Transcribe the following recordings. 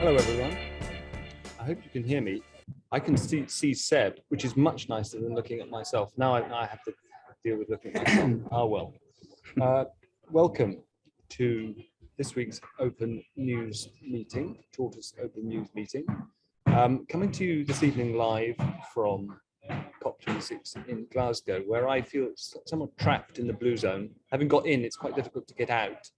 Hello, everyone. I hope you can hear me. I can see Seb, which is much nicer than looking at myself. Now I have to deal with looking at myself. Ah, well. Welcome to this week's Open News meeting, Tortoise Open News meeting. Coming to you this evening live from COP26 in Glasgow, where I feel somewhat trapped in the blue zone. Having got in, it's quite difficult to get out.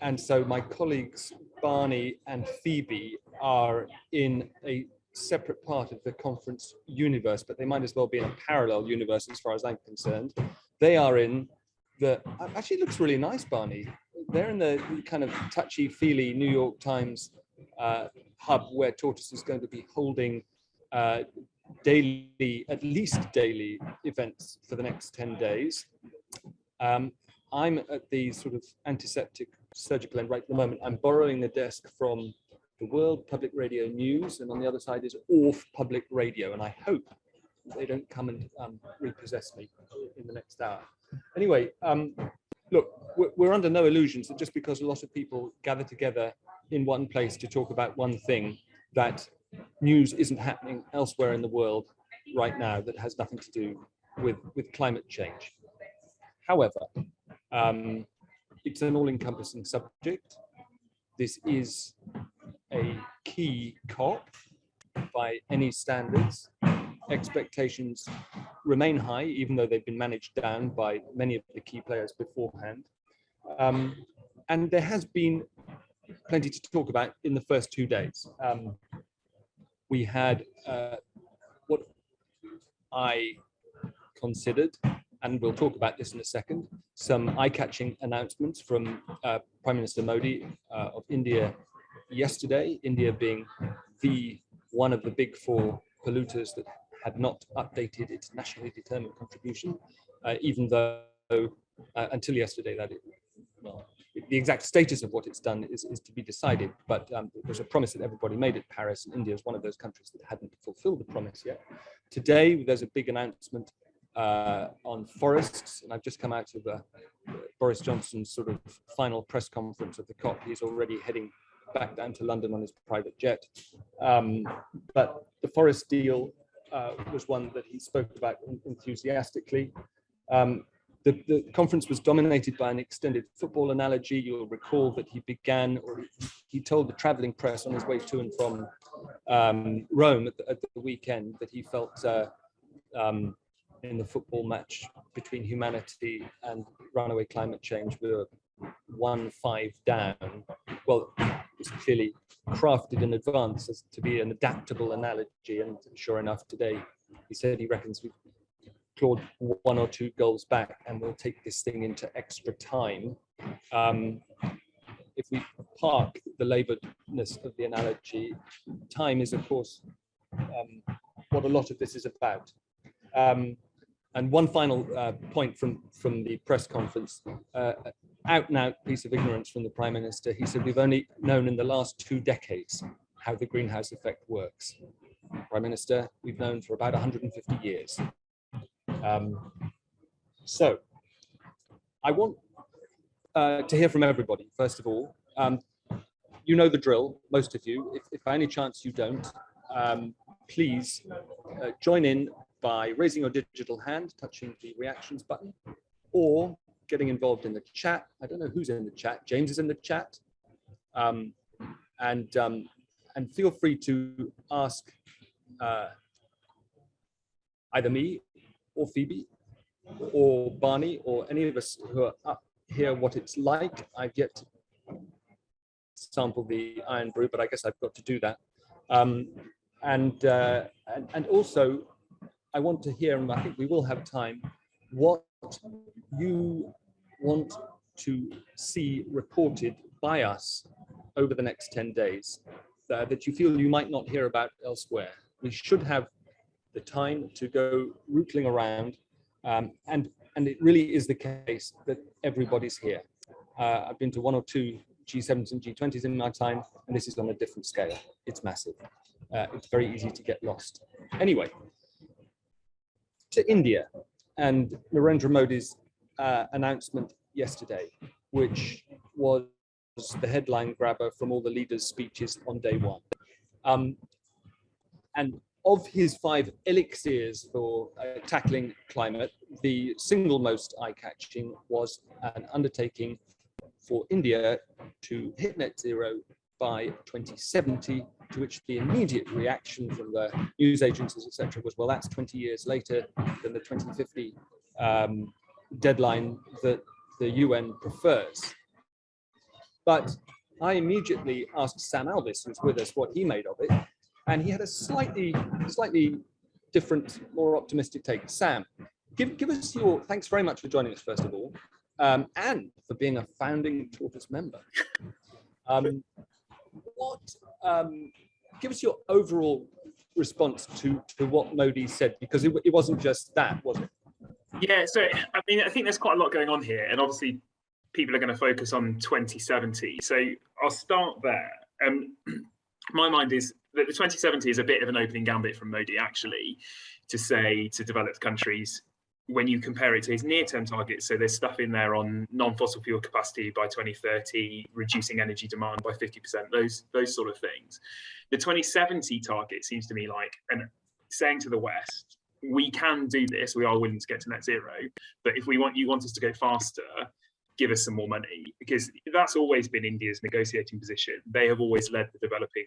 And so my colleagues Barney and Phoebe are in a separate part of the conference universe, but they might as well be in a parallel universe as far as I'm concerned. They are in the, actually it looks really nice, Barney. They're in the kind of touchy-feely New York Times hub where Tortoise is going to be holding daily, at least daily events for the next 10 days. I'm at the sort of antiseptic surgical end right at the moment. I'm borrowing a desk from the World Public Radio News, and on the other side is Orf Public Radio, and I hope they don't come and repossess me in the next hour. Anyway, look, we're under no illusions that just because a lot of people gather together in one place to talk about one thing, that news isn't happening elsewhere in the world right now that has nothing to do with climate change. However, it's an all-encompassing subject. This is a key COP by any standards. Expectations remain high, even though they've been managed down by many of the key players beforehand. And there has been plenty to talk about in the first 2 days. We had what I considered, and we'll talk about this in a second, some eye-catching announcements from Prime Minister Modi of India yesterday, India being one of the big four polluters that had not updated its nationally determined contribution, even though until yesterday the exact status of what it's done is to be decided, but it was a promise that everybody made at Paris, and India is one of those countries that hadn't fulfilled the promise yet. Today, there's a big announcement on forests, and I've just come out of Boris Johnson's sort of final press conference of the COP. He's already heading back down to London on his private jet. But the forest deal was one that he spoke about enthusiastically. The conference was dominated by an extended football analogy. You'll recall that he told the traveling press on his way to and from Rome at the weekend that he felt in the football match between humanity and runaway climate change, we were 1-5 down. Well, it's clearly crafted in advance as to be an adaptable analogy, and sure enough, today he said he reckons we've clawed 1 or 2 goals back, and we'll take this thing into extra time. If we park the labouredness of the analogy, time is, of course, what a lot of this is about. And one final point from the press conference, out and out piece of ignorance from the Prime Minister. He said, we've only known in the last 2 decades how the greenhouse effect works. Prime Minister, we've known for about 150 years. So I want to hear from everybody, first of all. You know the drill, most of you. If by any chance you don't, please join in by raising your digital hand, touching the reactions button, or getting involved in the chat. I don't know who's in the chat. James is in the chat. And feel free to ask either me or Phoebe or Barney or any of us who are up here what it's like. I've yet to sample the iron brew, but I guess I've got to do that. And also, I want to hear, and I think we will have time, what you want to see reported by us over the next 10 days that you feel you might not hear about elsewhere. We should have the time to go rootling around, and it really is the case that everybody's here. I've been to 1 or 2 G7s and G20s in my time, and this is on a different scale. It's massive. It's very easy to get lost. Anyway, to India and Narendra Modi's announcement yesterday, which was the headline grabber from all the leaders' speeches on day one. And of his 5 elixirs for tackling climate, the single most eye-catching was an undertaking for India to hit net zero by 2070, to which the immediate reaction from the news agencies, etc., was, well, that's 20 years later than the 2050 deadline that the UN prefers. But I immediately asked Sam Alvis, who's with us, what he made of it, and he had a slightly different, more optimistic take. Sam, give us your, thanks very much for joining us, first of all, and for being a founding Tortoise member. Give us your overall response to what Modi said, because it wasn't just that, was it? Yeah, so I mean, I think there's quite a lot going on here, and obviously people are going to focus on 2070. So I'll start there. My mind is that the 2070 is a bit of an opening gambit from Modi, actually, to say to developed countries, when you compare it to his near-term targets, so there's stuff in there on non-fossil fuel capacity by 2030, reducing energy demand by 50%, those sort of things. The 2070 target seems to me like saying to the West, we can do this, we are willing to get to net zero, but if you want us to go faster, give us some more money, because that's always been India's negotiating position. They have always led the developing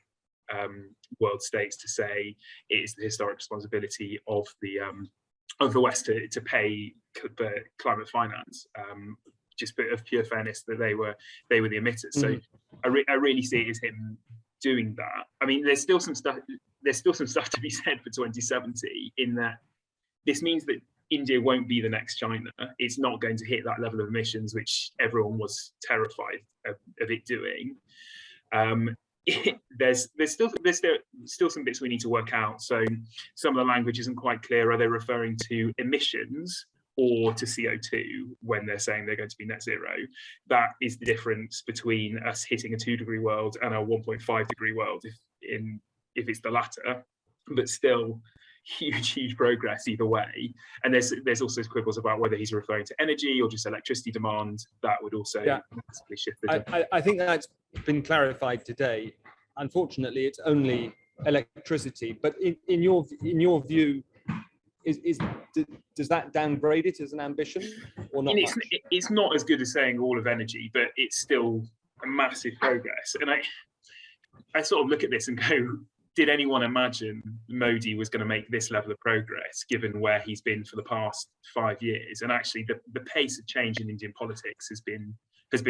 world states to say it is the historic responsibility of the West to pay the climate finance, just bit of pure fairness that they were the emitters. So I really see it as him doing that. I mean, there's still some stuff to be said for 2070, in that this means that India won't be the next China. It's not going to hit that level of emissions, which everyone was terrified of it doing. There's still some bits we need to work out. So some of the language isn't quite clear. Are they referring to emissions or to CO2 when they're saying they're going to be net zero? That is the difference between us hitting a 2-degree world and a 1.5-degree world, if it's the latter. But still, huge progress either way. And there's also quibbles about whether he's referring to energy or just electricity demand. That would also massively shift the I think that's been clarified today. Unfortunately, it's only electricity. But in your view, does that downgrade it as an ambition or not? It's not as good as saying all of energy, but it's still a massive progress. And I sort of look at this and go, did anyone imagine Modi was going to make this level of progress, given where he's been for the past 5 years? And actually, the pace of change in Indian politics has been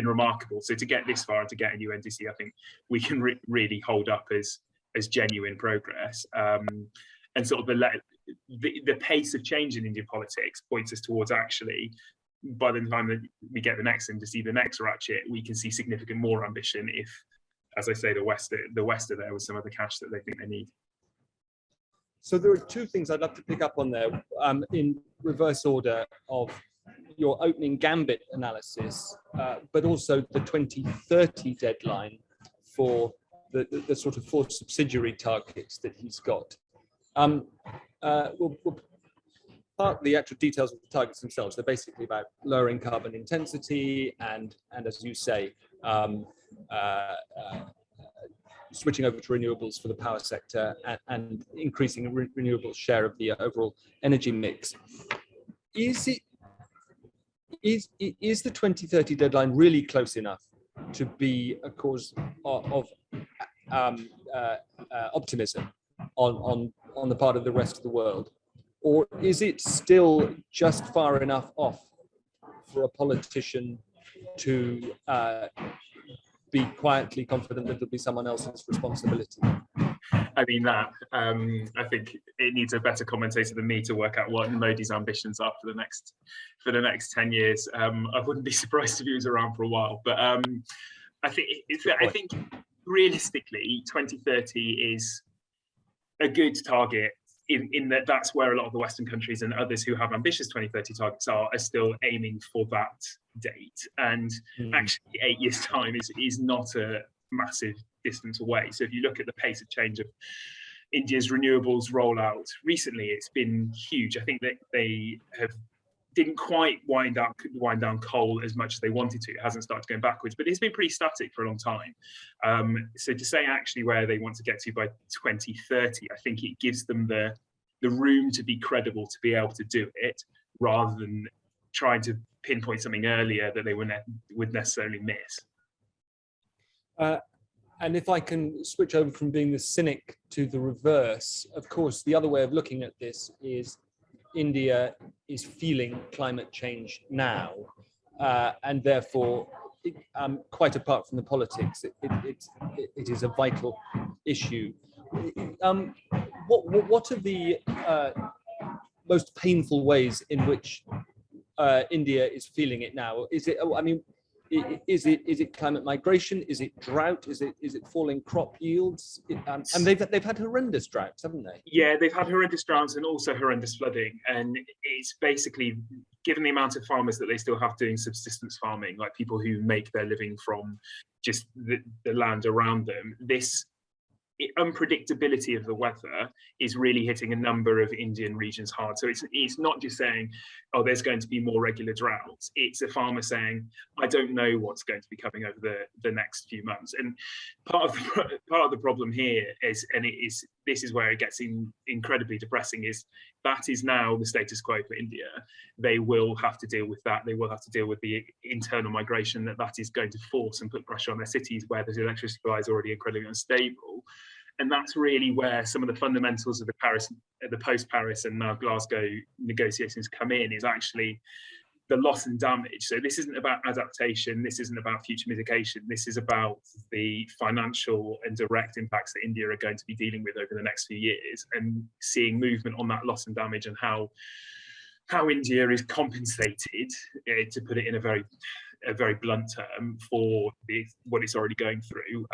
remarkable. So to get this far and to get a new NDC, I think we can really hold up as genuine progress. And sort of the pace of change in Indian politics points us towards, actually, by the time that we get the next NDC, the next ratchet, we can see significant more ambition if, as I say, the West are there with some of the cash that they think they need. So there are 2 things I'd love to pick up on there, in reverse order of your opening gambit analysis, but also the 2030 deadline for the sort of 4 subsidiary targets that he's got. We'll part the actual details of the targets themselves. They're basically about lowering carbon intensity and as you say, switching over to renewables for the power sector and increasing renewable share of the overall energy mix. Is the 2030 deadline really close enough to be a cause of optimism on the part of the rest of the world, or is it still just far enough off for a politician to be quietly confident that it'll be someone else's responsibility? I mean, I think it needs a better commentator than me to work out what Modi's ambitions are for the next 10 years. I wouldn't be surprised if he was around for a while, but I think realistically, 2030 is a good target in that that's where a lot of the Western countries and others who have ambitious 2030 targets are still aiming for that date. And actually 8 years time is not a massive distance away. So if you look at the pace of change of India's renewables rollout recently, it's been huge. I think that they have didn't quite wind down coal as much as they wanted to. It hasn't started going backwards, but it's been pretty static for a long time. So to say actually where they want to get to by 2030, I think it gives them the room to be credible to be able to do it, rather than trying to pinpoint something earlier that they would necessarily miss. And if I can switch over from being the cynic to the reverse, of course, the other way of looking at this is India is feeling climate change now, and therefore, quite apart from the politics, it is a vital issue. What are the most painful ways in which India is feeling it now? Is it? I mean, is it climate migration? Is it drought? Is it falling crop yields? And they've had horrendous droughts, haven't they? Yeah, they've had horrendous droughts and also horrendous flooding. And it's basically, given the amount of farmers that they still have doing subsistence farming, like people who make their living from just the land around them, this unpredictability of the weather is really hitting a number of Indian regions hard. So it's not just saying, oh, there's going to be more regular droughts. It's a farmer saying, I don't know what's going to be coming over the next few months. And part of the problem here is, and this is where it gets incredibly depressing, is that is now the status quo for India. They will have to deal with that. They will have to deal with the internal migration that is going to force and put pressure on their cities where the electricity supply is already incredibly unstable. And that's really where some of the fundamentals of the post-Paris and now Glasgow negotiations come in, is actually the loss and damage. So this isn't about adaptation. This isn't about future mitigation. This is about the financial and direct impacts that India are going to be dealing with over the next few years, and seeing movement on that loss and damage, and how India is compensated, to put it in a very blunt term, for what it's already going through.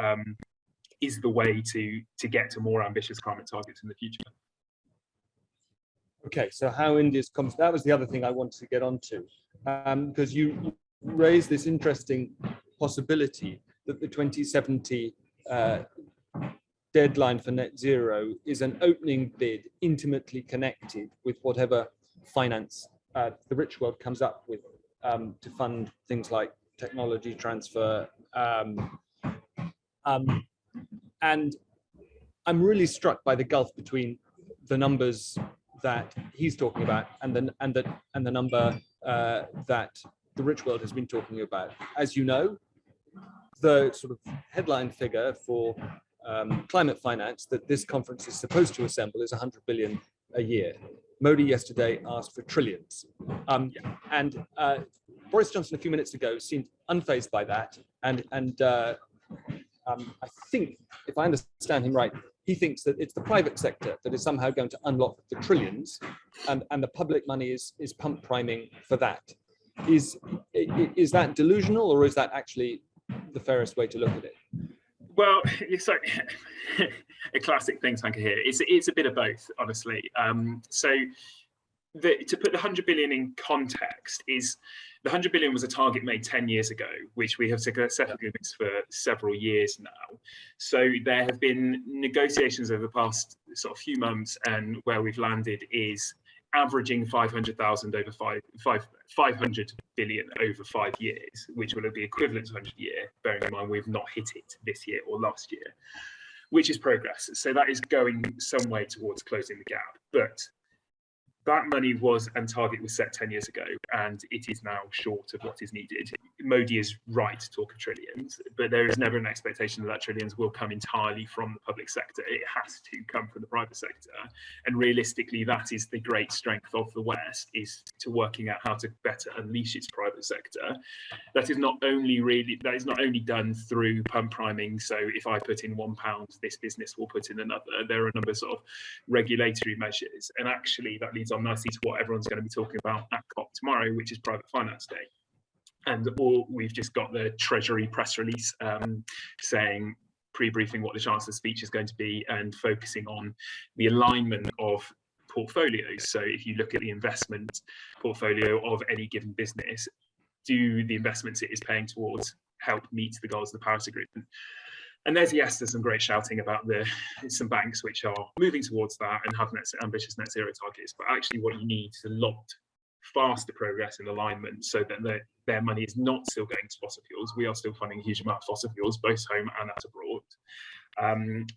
Is the way to get to more ambitious climate targets in the future. Okay, so how India's that was the other thing I wanted to get onto, because you raised this interesting possibility that the 2070 deadline for net zero is an opening bid intimately connected with whatever finance the rich world comes up with to fund things like technology transfer. And I'm really struck by the gulf between the numbers that he's talking about and the number that the rich world has been talking about. As you know, the sort of headline figure for climate finance that this conference is supposed to assemble is 100 billion a year. Modi yesterday asked for trillions. And Boris Johnson a few minutes ago seemed unfazed by that. I think, if I understand him right, he thinks that it's the private sector that is somehow going to unlock the trillions, and the public money is pump priming for that. Is that delusional, or is that actually the fairest way to look at it? Well, it's like a classic think tanker here. It's a bit of both, honestly. To put the 100 billion in context, is the 100 billion was a target made 10 years ago, which we have successfully missed for several years now. So there have been negotiations over the past sort of few months, and where we've landed is averaging 500,000 over 500 billion over 5 years, which will be equivalent to 100 a year, bearing in mind we've not hit it this year or last year, which is progress. So that is going some way towards closing the gap. But that money and target was set 10 years ago, and it is now short of what is needed. Modi is right to talk of trillions, but there is never an expectation that trillions will come entirely from the public sector. It has to come from the private sector. And realistically, that is the great strength of the West, is to working out how to better unleash its private sector. That is not only done through pump priming. So if I put in £1, this business will put in another. There are a number of sort of regulatory measures. And actually that leads on nicely to what everyone's going to be talking about at COP tomorrow, which is Private Finance Day. And we've just got the Treasury press release saying, pre-briefing what the Chancellor's speech is going to be, and focusing on the alignment of portfolios. So if you look at the investment portfolio of any given business, do the investments it is paying towards help meet the goals of the Paris Agreement? And there's some great shouting about some banks which are moving towards that and have ambitious net zero targets. But actually what you need is a lot faster progress in alignment so that their money is not still going to fossil fuels. We are still funding a huge amount of fossil fuels, both home and at abroad.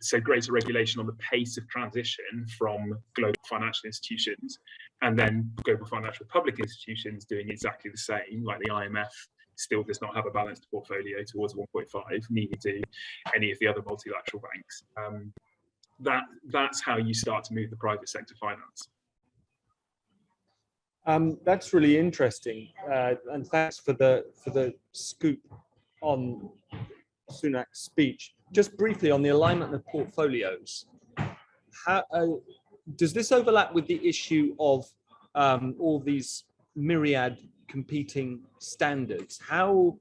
So greater regulation on the pace of transition from global financial institutions, and then global financial public institutions doing exactly the same, like the IMF still does not have a balanced portfolio towards 1.5, neither do any of the other multilateral banks. That's how you start to move the private sector finance. That's really interesting, and thanks for the scoop on Sunak's speech. Just briefly on the alignment of portfolios, how does this overlap with the issue of all these myriad competing standards? How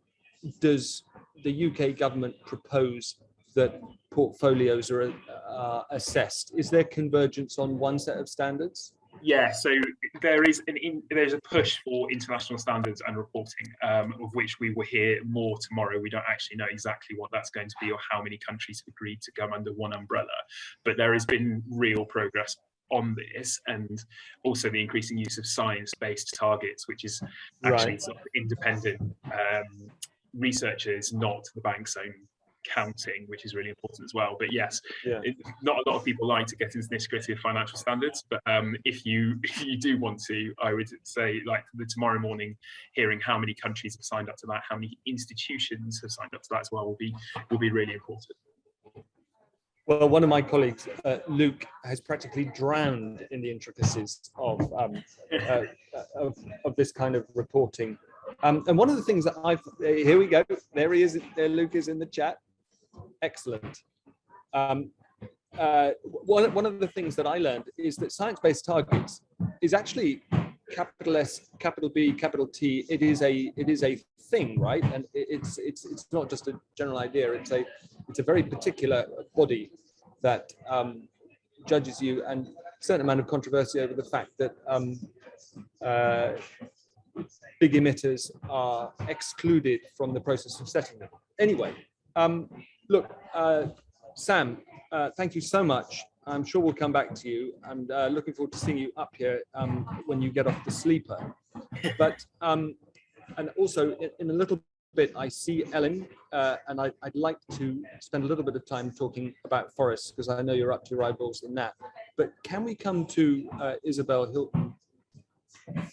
does the UK government propose that portfolios are assessed? Is there convergence on one set of standards? Yeah, so there's a push for international standards and reporting, of which we will hear more tomorrow. We don't actually know exactly what that's going to be or how many countries have agreed to come under one umbrella, but there has been real progress on this, and also the increasing use of science-based targets, which is actually sort of independent researchers, not the bank's own counting, which is really important as well. But yes, not a lot of people like to get into the nitty-gritty of financial standards, but if you do want to, I would say, like, the tomorrow morning hearing how many countries have signed up to that, how many institutions have signed up to that as well, will be really important. Well, one of my colleagues, Luke, has practically drowned in the intricacies of this kind of reporting. And one of the things that here we go, there he is, there Luke is in the chat. Excellent. One of the things that I learned is that science-based targets is actually capital S, capital B, capital T. It is a thing, right? And it's not just a general idea. It's a very particular body that judges you, and a certain amount of controversy over the fact that big emitters are excluded from the process of setting them. Anyway, look, Sam, thank you so much. I'm sure we'll come back to you, and looking forward to seeing you up here when you get off the sleeper. But and also in a little bit, I see Ellen, and I'd like to spend a little bit of time talking about forests, because I know you're up to your eyeballs in that. But can we come to Isabel Hilton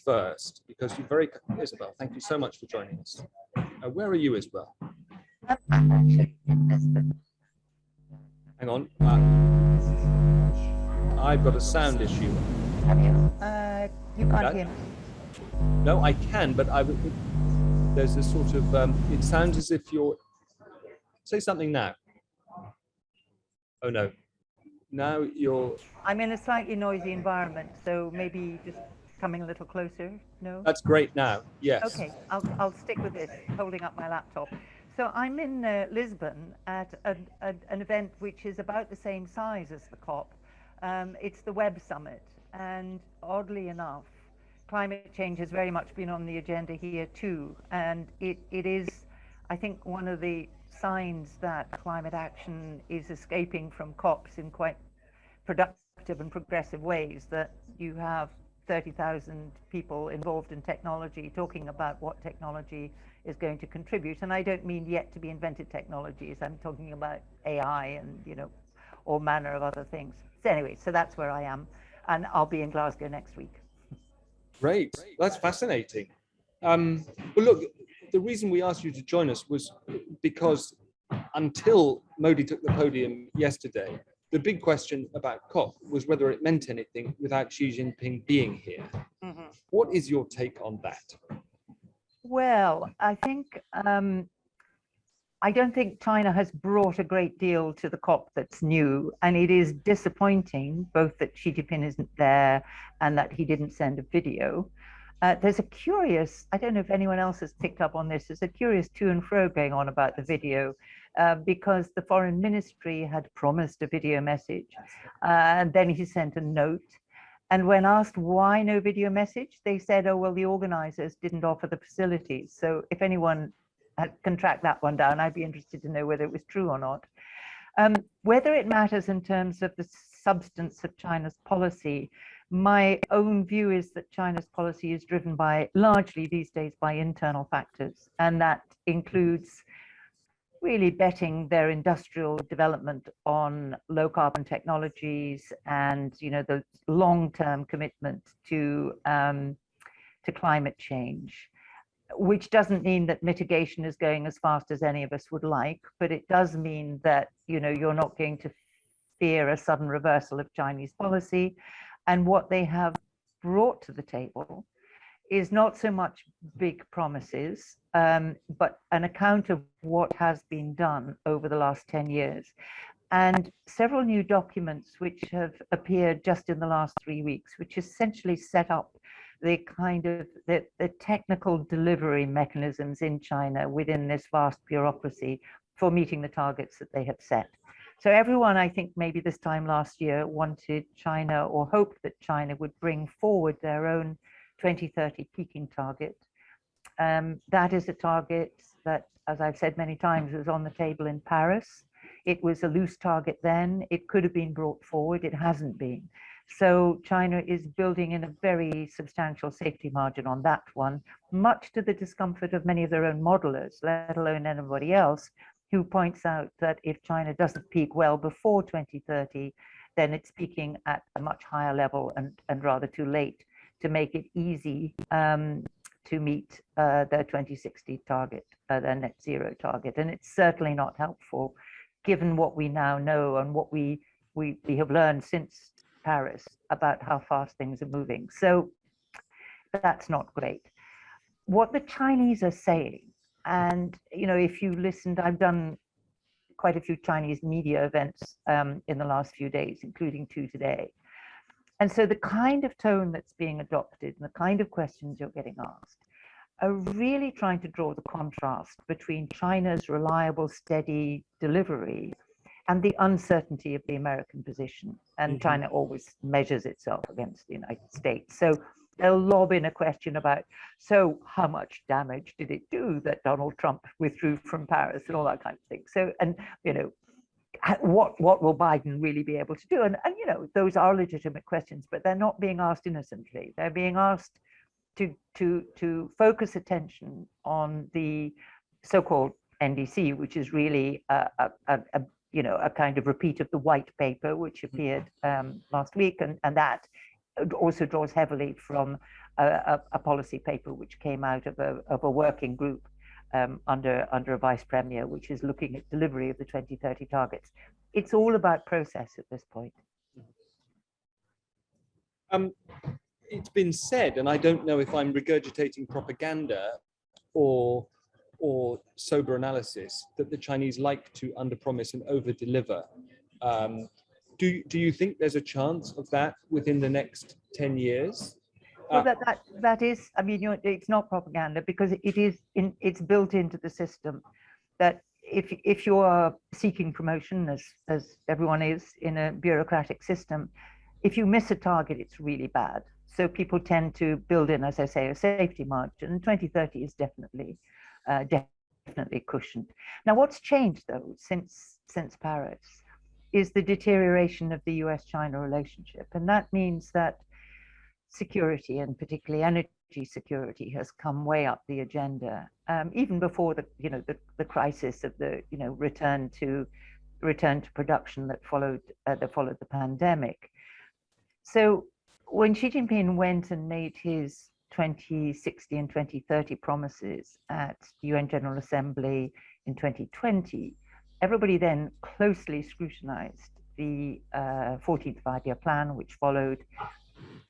first, because you're Isabel, thank you so much for joining us. Where are you, Isabel? Hang on, I've got a sound issue. You can't hear me. No, I can, but there's a sort of, it sounds as if you're, say something now. Oh no, now you're. I'm in a slightly noisy environment, so maybe just coming a little closer. No? That's great now, yes. Okay, I'll stick with this, holding up my laptop. So I'm in Lisbon at an event which is about the same size as the COP. It's the Web Summit, and oddly enough, climate change has very much been on the agenda here too, and it is, I think, one of the signs that climate action is escaping from COPs in quite productive and progressive ways, that you have 30,000 people involved in technology talking about what technology is going to contribute. And I don't mean yet to be invented technologies. I'm talking about AI and, you know, all manner of other things. So anyway, so that's where I am. And I'll be in Glasgow next week. Great, that's fascinating. Well, look, the reason we asked you to join us was because until Modi took the podium yesterday, the big question about COP was whether it meant anything without Xi Jinping being here. Mm-hmm. What is your take on that? Well, I think, I don't think China has brought a great deal to the COP that's new, and it is disappointing both that Xi Jinping isn't there and that he didn't send a video. There's a curious, I don't know if anyone else has picked up on this, there's a curious to and fro going on about the video, because the foreign ministry had promised a video message, and then he sent a note. And when asked why no video message, they said, oh, well, the organizers didn't offer the facilities. So if anyone can track that one down, I'd be interested to know whether it was true or not. Whether it matters in terms of the substance of China's policy, My own view is that China's policy is driven by, largely these days, by internal factors, and that includes really betting their industrial development on low carbon technologies and, the long-term commitment to climate change, which doesn't mean that mitigation is going as fast as any of us would like, but it does mean that, you're not going to fear a sudden reversal of Chinese policy. And what they have brought to the table is not so much big promises, but an account of what has been done over the last 10 years. And several new documents which have appeared just in the last 3 weeks, which essentially set up the kind of the technical delivery mechanisms in China within this vast bureaucracy for meeting the targets that they have set. So everyone, I think, maybe this time last year wanted China or hoped that China would bring forward their own 2030 peaking target. That is a target that, as I've said many times, was on the table in Paris. It was a loose target then. It could have been brought forward. It hasn't been. So China is building in a very substantial safety margin on that one, much to the discomfort of many of their own modelers, let alone anybody else, who points out that if China doesn't peak well before 2030, then it's peaking at a much higher level and rather too late to make it easy to meet their 2060 target, their net zero target. And it's certainly not helpful, given what we now know and what we have learned since Paris about how fast things are moving. So that's not great. What the Chinese are saying, and if you listened, I've done quite a few Chinese media events in the last few days, including 2 today. And so the kind of tone that's being adopted and the kind of questions you're getting asked are really trying to draw the contrast between China's reliable, steady delivery and the uncertainty of the American position. And China always measures itself against the United States. So they'll lob in a question about, so how much damage did it do that Donald Trump withdrew from Paris and all that kind of thing. So, and, what will Biden really be able to do? And those are legitimate questions, but they're not being asked innocently. They're being asked to focus attention on the so-called NDC, which is really a kind of repeat of the white paper, which appeared last week, and that also draws heavily from a policy paper which came out of a working group under a vice premier, which is looking at delivery of the 2030 targets. It's all about process at this point. It's been said, and I don't know if I'm regurgitating propaganda or sober analysis, that the Chinese like to underpromise and overdeliver. Do you think there's a chance of that within the next 10 years? Well, that is, I mean, it's not propaganda, because it's built into the system that if you are seeking promotion, as everyone is in a bureaucratic system, if you miss a target, it's really bad. So people tend to build in, as I say, a safety margin. And 2030 is definitely cushioned. Now, what's changed though since Paris is the deterioration of the US-China relationship, and that means that security, and particularly energy security, has come way up the agenda, even before the crisis of the return to production that followed the pandemic. So when Xi Jinping went and made his 2060 and 2030 promises at the UN General Assembly in 2020, everybody then closely scrutinized the 14th five-year plan, which followed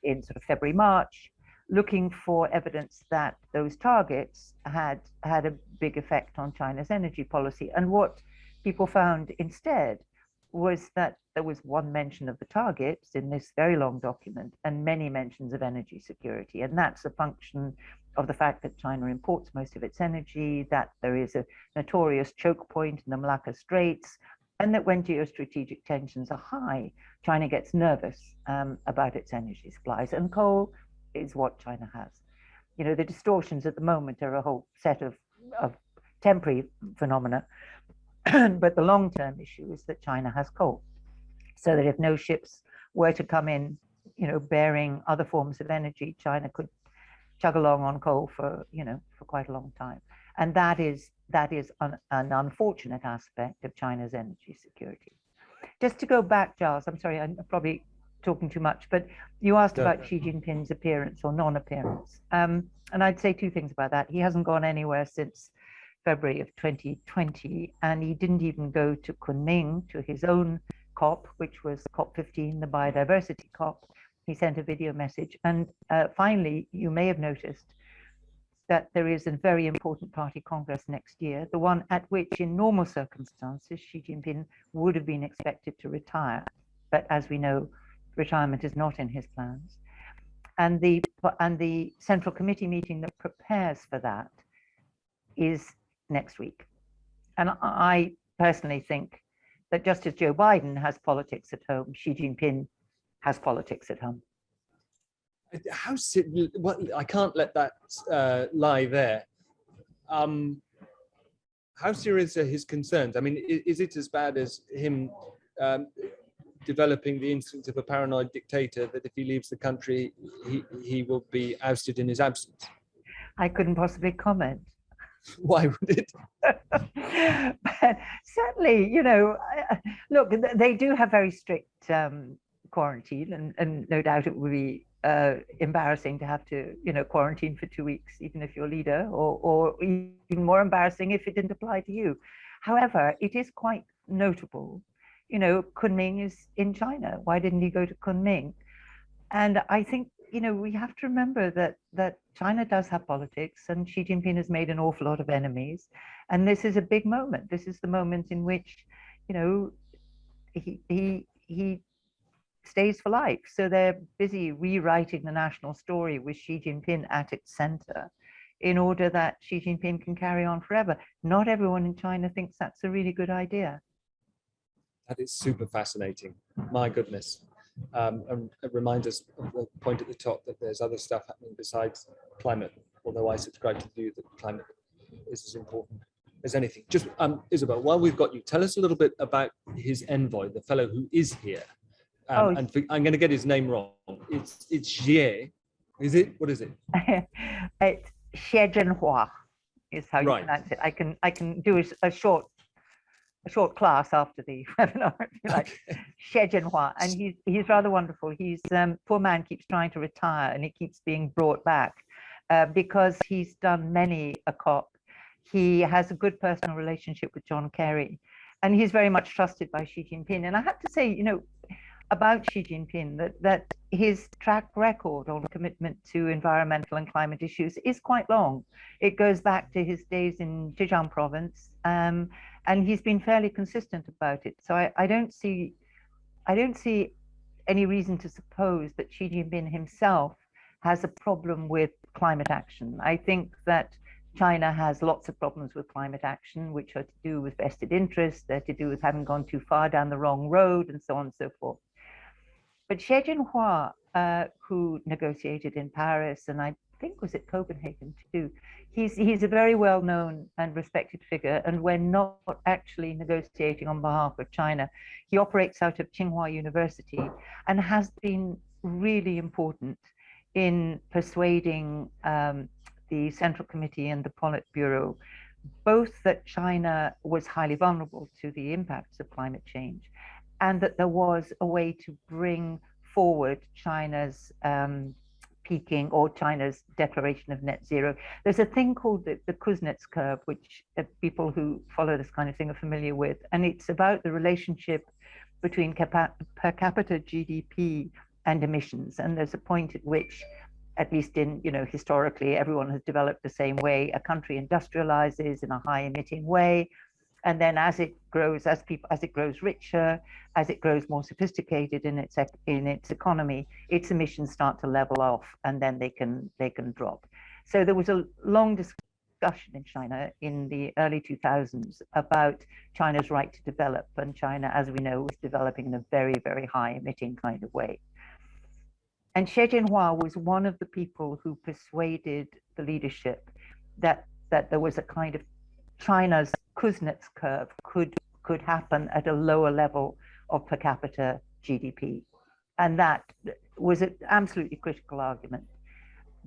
in sort of February, March, looking for evidence that those targets had a big effect on China's energy policy. And what people found instead was that there was one mention of the targets in this very long document and many mentions of energy security. And that's a function of the fact that China imports most of its energy, that there is a notorious choke point in the Malacca Straits, and that when geostrategic tensions are high, China gets nervous about its energy supplies. And coal is what China has. The distortions at the moment are a whole set of temporary phenomena. But the long-term issue is that China has coal. So that if no ships were to come in bearing other forms of energy, China could chug along on coal for quite a long time. And that is an unfortunate aspect of China's energy security. Just to go back, Giles, I'm sorry, I'm probably talking too much, but you asked about Xi Jinping's appearance or non-appearance. And I'd say two things about that. He hasn't gone anywhere since February of 2020, and he didn't even go to Kunming, to his own COP, which was COP15, the biodiversity COP. He sent a video message. And finally, you may have noticed that there is a very important party congress next year, the one at which, in normal circumstances, Xi Jinping would have been expected to retire. But as we know, retirement is not in his plans. And the Central Committee meeting that prepares for that is next week. And I personally think that just as Joe Biden has politics at home, Xi Jinping has politics at home. I can't let that lie there. How serious are his concerns? I mean, is it as bad as him developing the instincts of a paranoid dictator that if he leaves the country, he will be ousted in his absence? I couldn't possibly comment. Why would it? But certainly, look, they do have very strict quarantine, and no doubt it would be embarrassing to have to, quarantine for 2 weeks, even if you're leader, or even more embarrassing if it didn't apply to you. However, it is quite notable. Kunming is in China. Why didn't he go to Kunming? And I think, we have to remember that China does have politics, and Xi Jinping has made an awful lot of enemies. And this is a big moment. This is the moment in which, he stays for life. So they're busy rewriting the national story with Xi Jinping at its center in order that Xi Jinping can carry on forever. Not everyone in China thinks that's a really good idea. That is super fascinating. My goodness. And it reminds us of the point at the top that there's other stuff happening besides climate, although I subscribe to the view that climate is as important as anything. Just, Isabel, while we've got you, tell us a little bit about his envoy, the fellow who is here. I'm going to get his name wrong. It's Xie. Is it? What is it? It's Xie Zhenhua is how you pronounce it. I can do a short class after the webinar, if you like. Xie Zhenhua, and he's rather wonderful. He's poor man keeps trying to retire, and he keeps being brought back because he's done many a COP. He has a good personal relationship with John Kerry, and he's very much trusted by Xi Jinping. And I have to say, about Xi Jinping, that his track record on commitment to environmental and climate issues is quite long. It goes back to his days in Zhejiang province, and he's been fairly consistent about it. So I don't see any reason to suppose that Xi Jinping himself has a problem with climate action. I think that China has lots of problems with climate action, which are to do with vested interests, they're to do with having gone too far down the wrong road, and so on and so forth. But Xie Zhenhua, who negotiated in Paris, and I think was at Copenhagen too, he's a very well-known and respected figure, and we're not actually negotiating on behalf of China. He operates out of Tsinghua University and has been really important in persuading the Central Committee and the Politburo, both that China was highly vulnerable to the impacts of climate change, and that there was a way to bring forward China's peaking or China's declaration of net zero. There's a thing called the Kuznets curve, which people who follow this kind of thing are familiar with, and it's about the relationship between per capita GDP and emissions. And there's a point at which, at least in, historically, everyone has developed the same way. A country industrializes in a high emitting way. And then as it grows, as it grows richer, as it grows more sophisticated in its economy, its emissions start to level off, and then they can drop. So there was a long discussion in China in the early 2000s about China's right to develop, and China, as we know, was developing in a very, very high emitting kind of way. And Xie Zhenhua was one of the people who persuaded the leadership that there was a kind of China's Kuznets curve could happen at a lower level of per capita GDP, and that an absolutely critical argument,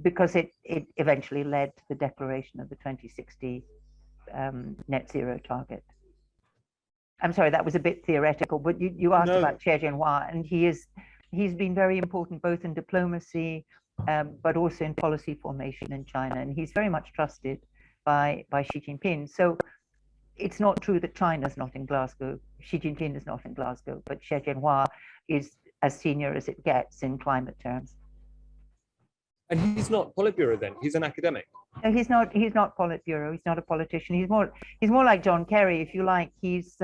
because it eventually led to the declaration of the 2060 net zero target. I'm sorry, that was a bit theoretical, but you asked about Xie Jinhua, and he's been very important both in diplomacy, but also in policy formation in China, and he's very much trusted by Xi Jinping. So it's not true that China's not in Glasgow, Xi Jinping is not in Glasgow, but Xie Jinhua is as senior as it gets in climate terms. And he's not Politburo then, he's an academic. No, he's not Politburo, he's not a politician. He's more like John Kerry, if you like. He's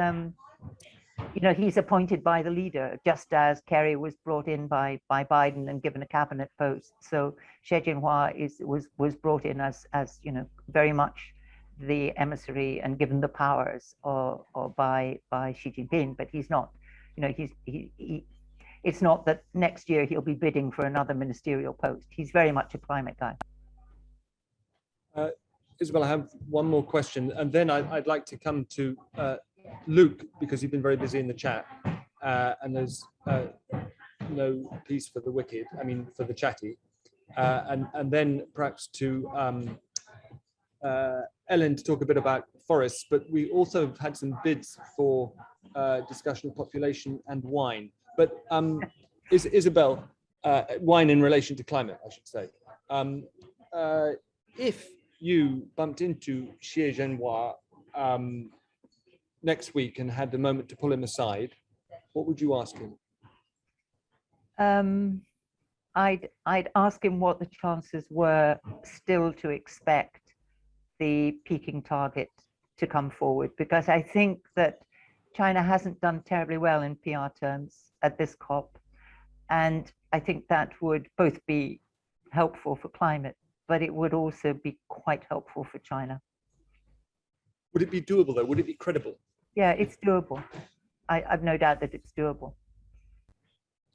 he's appointed by the leader, just as Kerry was brought in by Biden and given a cabinet post. So Xie Jinhua was brought in as very much the emissary and given the powers or by Xi Jinping, but he's not, it's not that next year he'll be bidding for another ministerial post. He's very much a climate guy. Isabel, I have one more question, and then I'd like to come to Luke, because you've been very busy in the chat, and there's no peace for the wicked, for the chatty, and then perhaps to Ellen to talk a bit about forests, but we also have had some bids for discussion of population and wine. But Isabel, wine in relation to climate, I should say. If you bumped into Xie Jinhua next week and had the moment to pull him aside, what would you ask him? I'd ask him what the chances were still to expect the peaking target to come forward, because I think that China hasn't done terribly well in PR terms at this COP, and I think that would both be helpful for climate, but it would also be quite helpful for China. Would it be doable though? Would it be credible? Yeah, it's doable. I've no doubt that it's doable.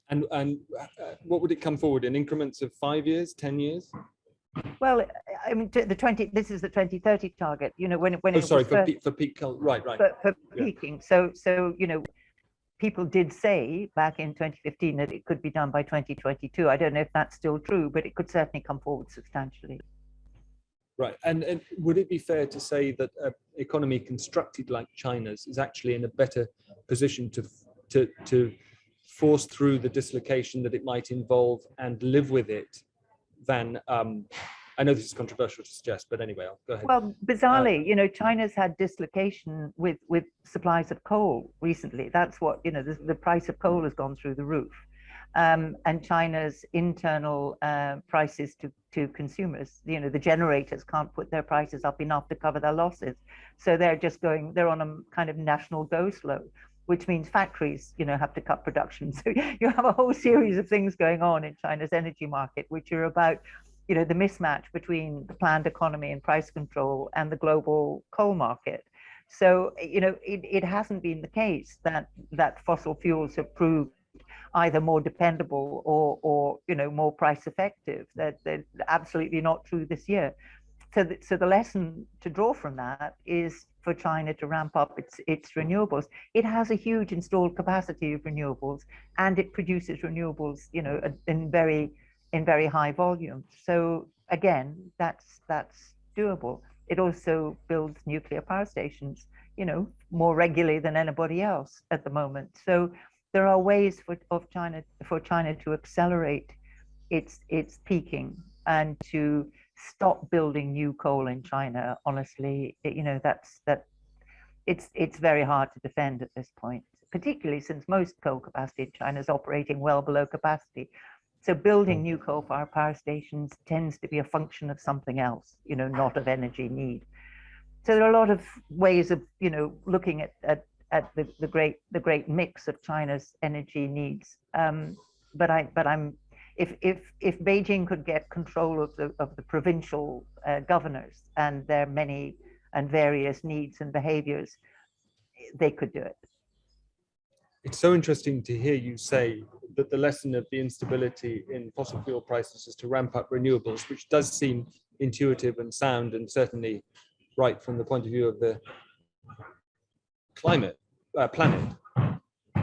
And what would it come forward in increments of 5 years, 10 years? Well, this is the 2030 target, when it for was peak, right. For peaking. So, people did say back in 2015 that it could be done by 2022. I don't know if that's still true, but it could certainly come forward substantially. Right, and would it be fair to say that an economy constructed like China's is actually in a better position to force through the dislocation that it might involve and live with it than, I know this is controversial to suggest, but anyway, I'll go ahead. Well, bizarrely, China's had dislocation with supplies of coal recently. That's what, the price of coal has gone through the roof. And China's internal prices to consumers, the generators can't put their prices up enough to cover their losses. So they're on a kind of national go slow, which means factories, have to cut production. So you have a whole series of things going on in China's energy market, which are about, the mismatch between the planned economy and price control and the global coal market. So, it hasn't been the case that fossil fuels have proved either more dependable or more price effective. They're absolutely not true this year. So the lesson to draw from that is for China to ramp up its renewables. It has a huge installed capacity of renewables, and it produces renewables, in very high volume. So again, that's doable. It also builds nuclear power stations, more regularly than anybody else at the moment. So there are ways for China to accelerate its peaking and to stop building new coal in China. Honestly, it's very hard to defend at this point, particularly since most coal capacity in China is operating well below capacity. So building new coal-fired power stations tends to be a function of something else, not of energy need. So there are a lot of ways of, looking at the great mix of China's energy needs. If Beijing could get control of the provincial governors and their many and various needs and behaviors, they could do it. It's so interesting to hear you say that the lesson of the instability in fossil fuel prices is to ramp up renewables, which does seem intuitive and sound and certainly right from the point of view of the climate planet.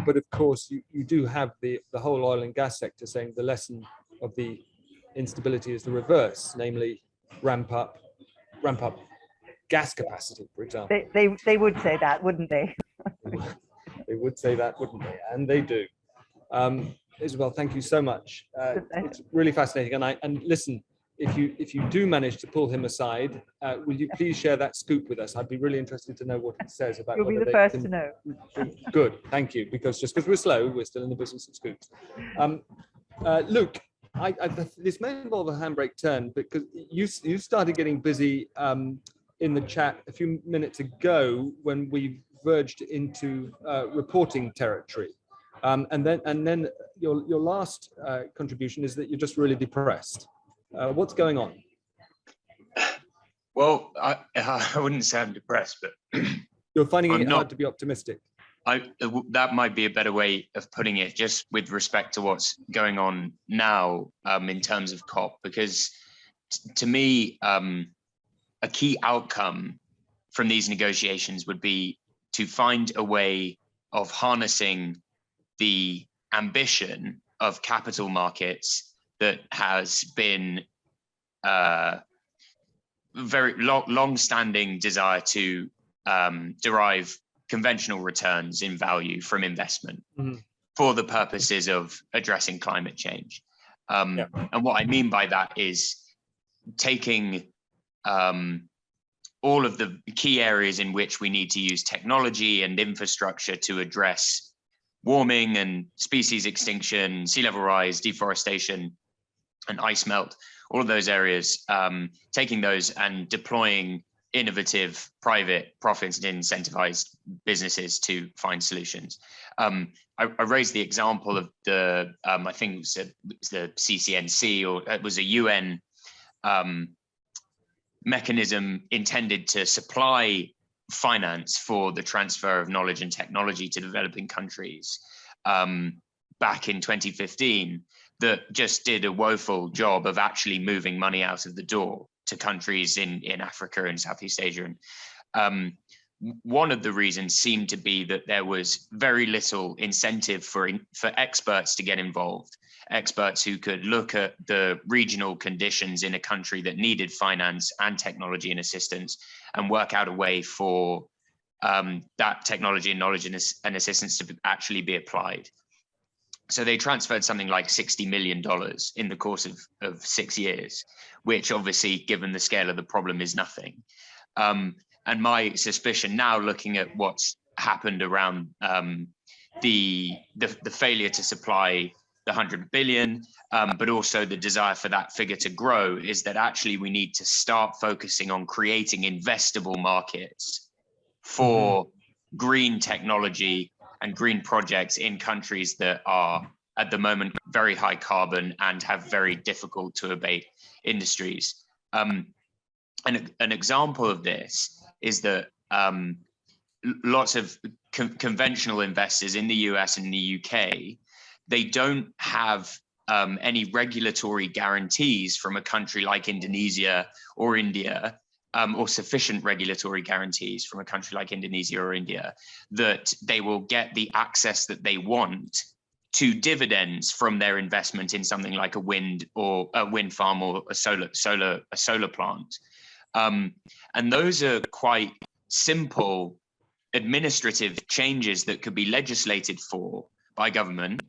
But of course, you do have the whole oil and gas sector saying the lesson of the instability is the reverse, namely ramp up gas capacity, for example. They would say that, wouldn't they? They would say that, wouldn't they? And they do. Isabel, thank you so much. It's really fascinating. And listen, if you do manage to pull him aside, will you please share that scoop with us? I'd be really interested to know what he says about. You'll be the first to know. Good, thank you. Because just because we're slow, we're still in the business of scoops. Luke, this may involve a handbrake turn because you started getting busy in the chat a few minutes ago when we verged into reporting territory. And then your last contribution is that you're just really depressed. What's going on? Well, I wouldn't say I'm depressed, but you're finding it hard to be optimistic. That might be a better way of putting it, just with respect to what's going on now in terms of COP, because to me, a key outcome from these negotiations would be to find a way of harnessing the ambition of capital markets that has been very long-standing desire to derive conventional returns in value from investment for the purposes of addressing climate change. And what I mean by that is taking all of the key areas in which we need to use technology and infrastructure to address warming and species extinction, sea level rise, deforestation, and ice melt, all of those areas, taking those and deploying innovative private profits and incentivized businesses to find solutions. I raised the example of the, I think it was the CCNC, or it was a UN mechanism intended to supply finance for the transfer of knowledge and technology to developing countries back in 2015, that just did a woeful job of actually moving money out of the door to countries in Africa and Southeast Asia. And one of the reasons seemed to be that there was very little incentive for experts to get involved, experts who could look at the regional conditions in a country that needed finance and technology and assistance and work out a way for that technology and knowledge and assistance to actually be applied. So they transferred something like $60 million in the course of 6 years, which obviously, given the scale of the problem, is nothing. And my suspicion now, looking at what's happened around the failure to supply the 100 billion, but also the desire for that figure to grow, is that actually we need to start focusing on creating investable markets for green technology and green projects in countries that are at the moment very high carbon and have very difficult to abate industries. And an example of this is that lots of conventional investors in the US and the UK, they don't have any regulatory guarantees from a country like Indonesia or India, or sufficient regulatory guarantees from a country like Indonesia or India, that they will get the access that they want to dividends from their investment in something like a wind farm or a solar plant. And those are quite simple administrative changes that could be legislated for by government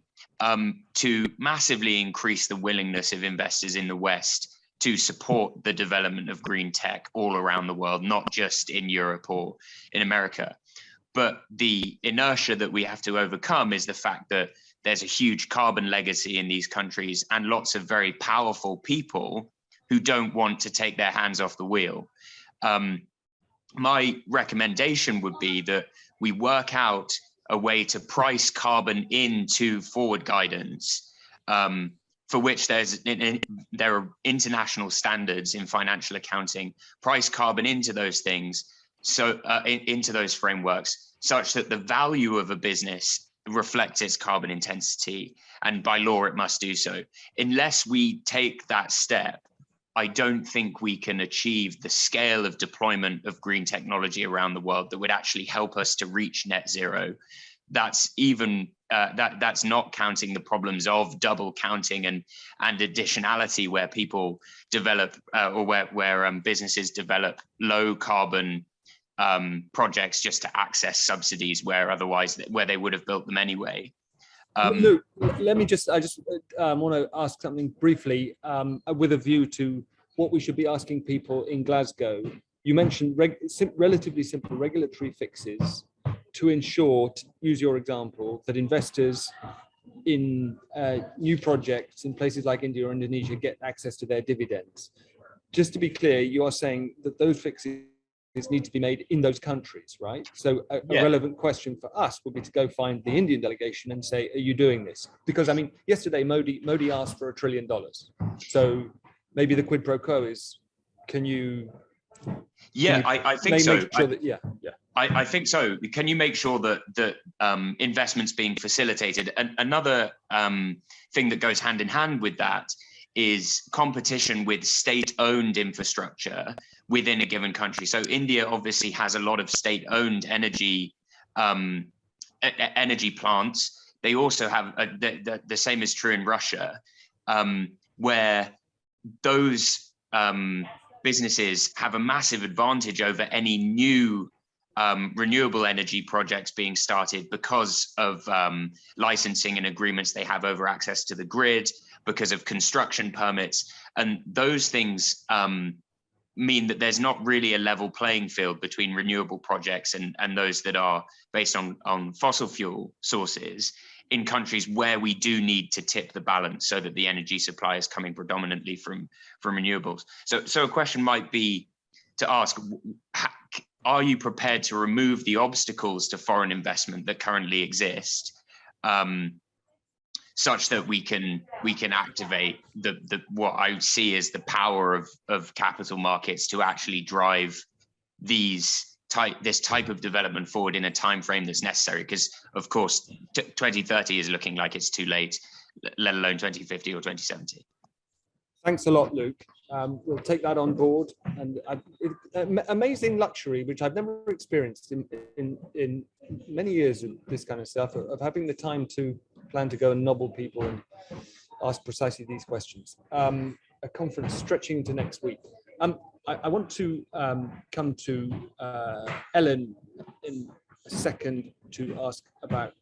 to massively increase the willingness of investors in the West to support the development of green tech all around the world, not just in Europe or in America. But the inertia that we have to overcome is the fact that there's a huge carbon legacy in these countries and lots of very powerful people who don't want to take their hands off the wheel. My recommendation would be that we work out a way to price carbon into forward guidance, for which there are international standards in financial accounting, price carbon into those things, so into those frameworks, such that the value of a business reflects its carbon intensity, and by law it must do so. Unless we take that step, I don't think we can achieve the scale of deployment of green technology around the world that would actually help us to reach net zero that's even that's not counting the problems of double counting and additionality, where people develop or where businesses develop low carbon projects just to access subsidies where they would have built them anyway. Luke, let me I just want to ask something briefly with a view to what we should be asking people in Glasgow. You mentioned relatively simple regulatory fixes to ensure, to use your example, that investors in new projects in places like India or Indonesia get access to their dividends. Just to be clear, you are saying that those fixes need to be made in those countries, right? So a relevant question for us would be to go find the Indian delegation and say, are you doing this? Because I mean, yesterday Modi asked for $1 trillion. So maybe the quid pro quo is, can you? I think so. Make sure that, I think so. Can you make sure that investments being facilitated? And another thing that goes hand in hand with that is competition with state-owned infrastructure within a given country. So India obviously has a lot of state-owned energy plants. They also have the same is true in Russia, where those businesses have a massive advantage over any new renewable energy projects being started because of licensing and agreements they have over access to the grid, because of construction permits. And those things mean that there's not really a level playing field between renewable projects and those that are based on fossil fuel sources in countries where we do need to tip the balance so that the energy supply is coming predominantly from renewables. So a question might be to ask, are you prepared to remove the obstacles to foreign investment that currently exist, such that we can activate the what I see as the power of capital markets to actually drive this type of development forward in a time frame that's necessary? Because of course 2030 is looking like it's too late, let alone 2050 or 2070. Thanks a lot, Luke. We'll take that on board. And amazing luxury, which I've never experienced in many years of this kind of stuff, of having the time to plan to go and nobble people and ask precisely these questions. A conference stretching into next week. I want to come to Ellen in a second to ask about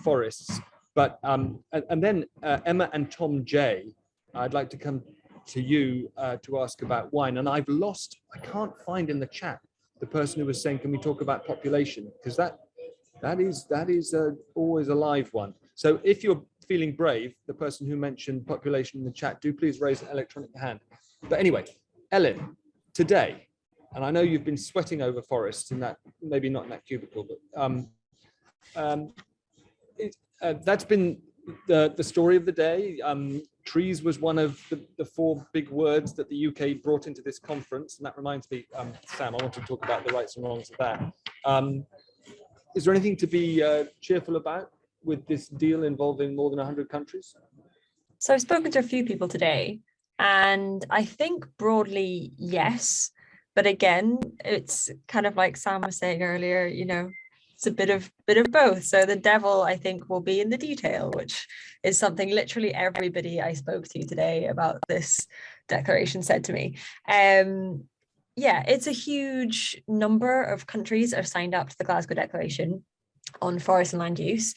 forests, but and then Emma and Tom J, I'd like to come to you to ask about wine. And I can't find in the chat the person who was saying, can we talk about population? Because that is always a live one. So if you're feeling brave, the person who mentioned population in the chat, do please raise an electronic hand. But anyway, Ellen, today, and I know you've been sweating over forests in that, maybe not in that cubicle, but that's been the story of the day. Trees was one of the 4 big words that the UK brought into this conference. And that reminds me, Sam, I want to talk about the rights and wrongs of that. Is there anything to be cheerful about with this deal involving more than 100 countries? So I've spoken to a few people today, and I think broadly, yes. But again, it's kind of like Sam was saying earlier, it's a bit of both. So the devil, I think, will be in the detail, which is something literally everybody I spoke to today about this declaration said to me. Yeah, it's a huge number of countries that have signed up to the Glasgow Declaration on forest and land use.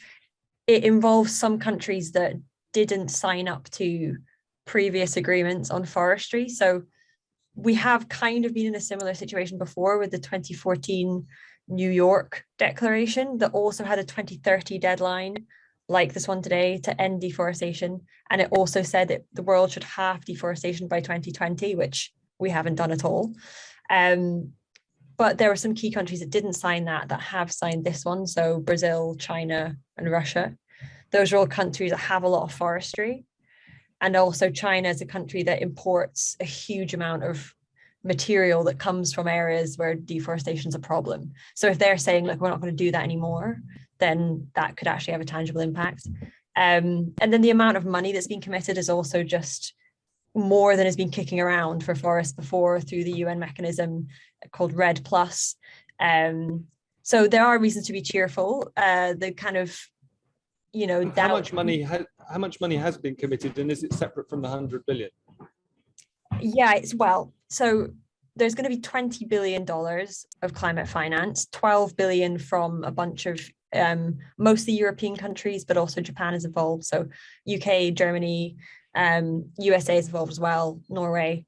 It involves some countries that didn't sign up to previous agreements on forestry. So we have kind of been in a similar situation before with the 2014 New York Declaration that also had a 2030 deadline, like this one today, to end deforestation. And it also said that the world should halve deforestation by 2020, which we haven't done at all. But there were some key countries that didn't sign that have signed this one. So Brazil, China, and Russia. Those are all countries that have a lot of forestry. And also China is a country that imports a huge amount of material that comes from areas where deforestation is a problem. So if they're saying, look, we're not going to do that anymore, then that could actually have a tangible impact. And then the amount of money that's been committed is also just more than has been kicking around for forests before through the UN mechanism called REDD+. So there are reasons to be cheerful. The kind of, How much money has been committed, and is it separate from the 100 billion? Yeah, so there's going to be $20 billion of climate finance, 12 billion from a bunch of mostly European countries, but also Japan is involved. So UK, Germany, USA is involved as well, Norway.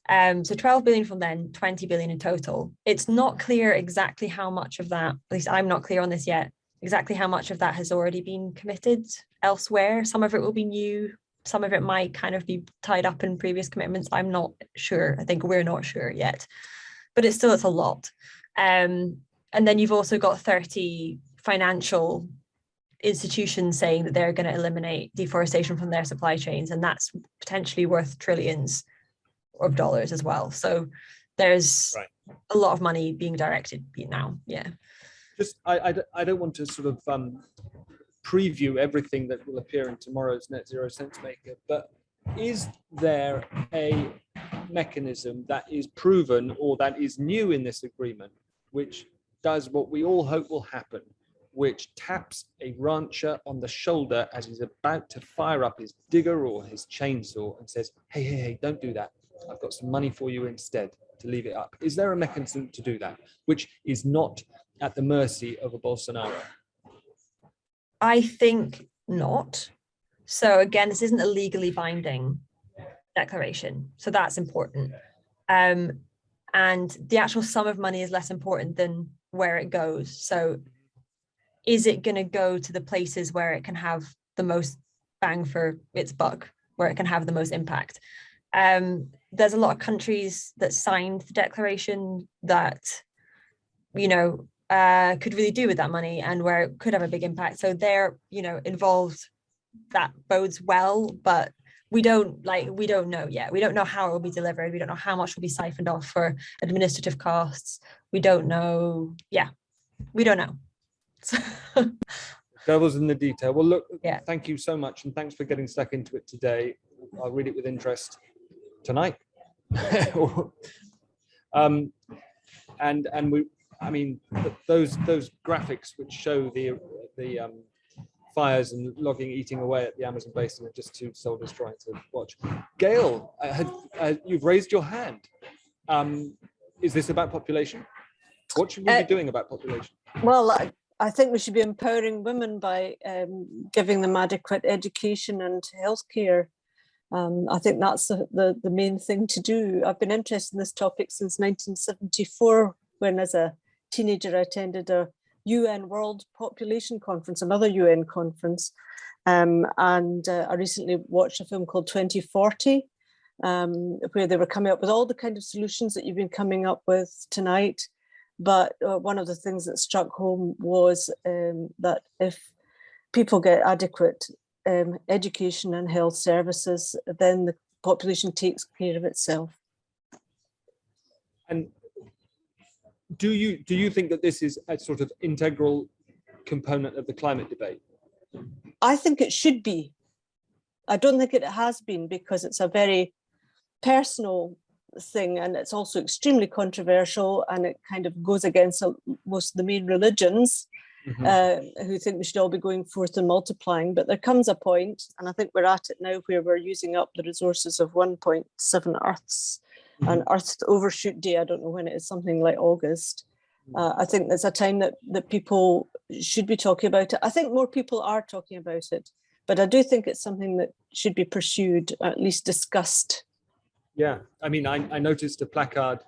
So 12 billion from then, 20 billion in total. It's not clear exactly how much of that, at least I'm not clear on this yet, exactly how much of that has already been committed elsewhere. Some of it will be new. Some of it might kind of be tied up in previous commitments. I'm not sure. I think we're not sure yet, but it's a lot. And then you've also got 30 financial institutions saying that they're going to eliminate deforestation from their supply chains, and that's potentially worth trillions of dollars as well. So there's a lot of money being directed now. Yeah. Just I don't want to sort of preview everything that will appear in tomorrow's Net Zero Sensemaker, but is there a mechanism that is proven or that is new in this agreement, which does what we all hope will happen, which taps a rancher on the shoulder as he's about to fire up his digger or his chainsaw and says, hey, don't do that. I've got some money for you instead to leave it up. Is there a mechanism to do that, which is not at the mercy of a Bolsonaro? I think not. So again, this isn't a legally binding declaration. So that's important. And the actual sum of money is less important than where it goes. So is it going to go to the places where it can have the most bang for its buck, where it can have the most impact? There's a lot of countries that signed the declaration that, could really do with that money and where it could have a big impact. So they're, involved. That bodes well, but we don't know yet. We don't know how it will be delivered. We don't know how much will be siphoned off for administrative costs. We don't know. Yeah, we don't know. Devil's in the detail. Well, look, Thank you so much, and thanks for getting stuck into it today. I'll read it with interest tonight. And those graphics which show the fires and logging eating away at the Amazon basin are just too soul destroying to watch. Gail, you've raised your hand. Is this about population? What should we be doing about population? Well, I think we should be empowering women by giving them adequate education and healthcare. I think that's the main thing to do. I've been interested in this topic since 1974, when as a teenager I attended a UN World Population Conference, another UN conference, and I recently watched a film called 2040, where they were coming up with all the kind of solutions that you've been coming up with tonight. But one of the things that struck home was that if people get adequate education and health services, then the population takes care of itself. And do you think that this is a sort of integral component of the climate debate? I think it should be. I don't think it has been, because it's a very personal thing, and it's also extremely controversial, and it kind of goes against most of the main religions, who think we should all be going forth and multiplying. But there comes a point, and I think we're at it now, where we're using up the resources of 1.7 Earths. And Earth Overshoot Day, I don't know when it is, something like August. I think there's a time that people should be talking about it. I think more people are talking about it, but I do think it's something that should be pursued, or at least discussed. Yeah, I mean, I noticed a placard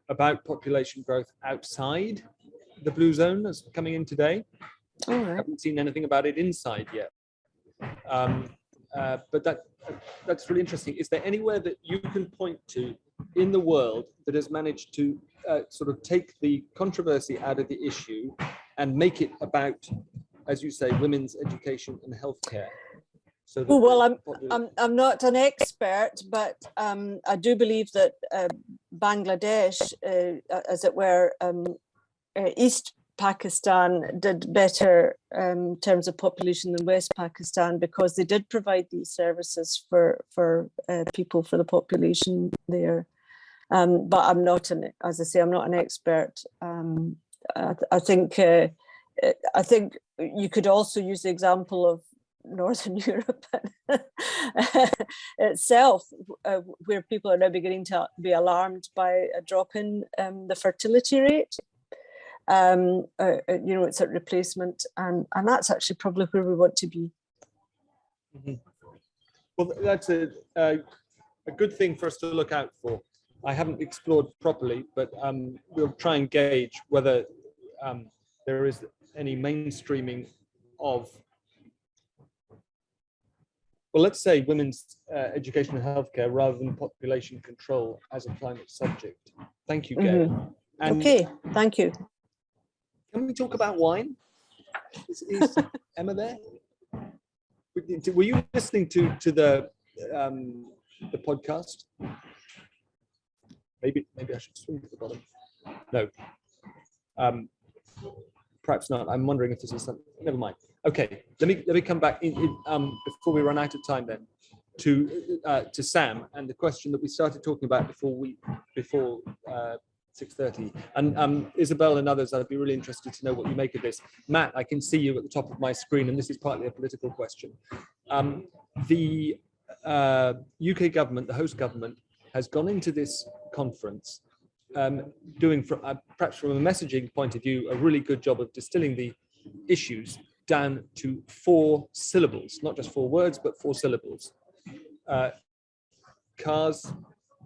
about population growth outside the blue zone that's coming in today. All right. I haven't seen anything about it inside yet. But that's really interesting. Is there anywhere that you can point to in the world that has managed to sort of take the controversy out of the issue and make it about, as you say, women's education and healthcare? So well, I'm not an expert, but I do believe that Bangladesh, as it were, East Pakistan did better in terms of population than West Pakistan, because they did provide these services for people, for the population there. But I'm not as I say, I'm not an expert. I think you could also use the example of Northern Europe itself, where people are now beginning to be alarmed by a drop in the fertility rate. It's a replacement, and that's actually probably where we want to be. Mm-hmm. Well, that's a good thing for us to look out for. I haven't explored properly, but we'll try and gauge whether there is any mainstreaming of, well, let's say women's education and healthcare rather than population control as a climate subject. Thank you, Gail. Mm-hmm. Okay, thank you. Can we talk about wine? Is Emma there? Were you listening to the podcast? Maybe I should swim to the bottom. No. Perhaps not. I'm wondering if this is something. Never mind. Okay. Let me come back before we run out of time then to Sam and the question that we started talking about before 6:30. And Isabel and others, I'd be really interested to know what you make of this. Matt, I can see you at the top of my screen, and this is partly a political question. The UK government, the host government, has gone into this conference doing, perhaps from a messaging point of view, a really good job of distilling the issues down to 4 syllables, not just 4 words, but 4 syllables. Cars,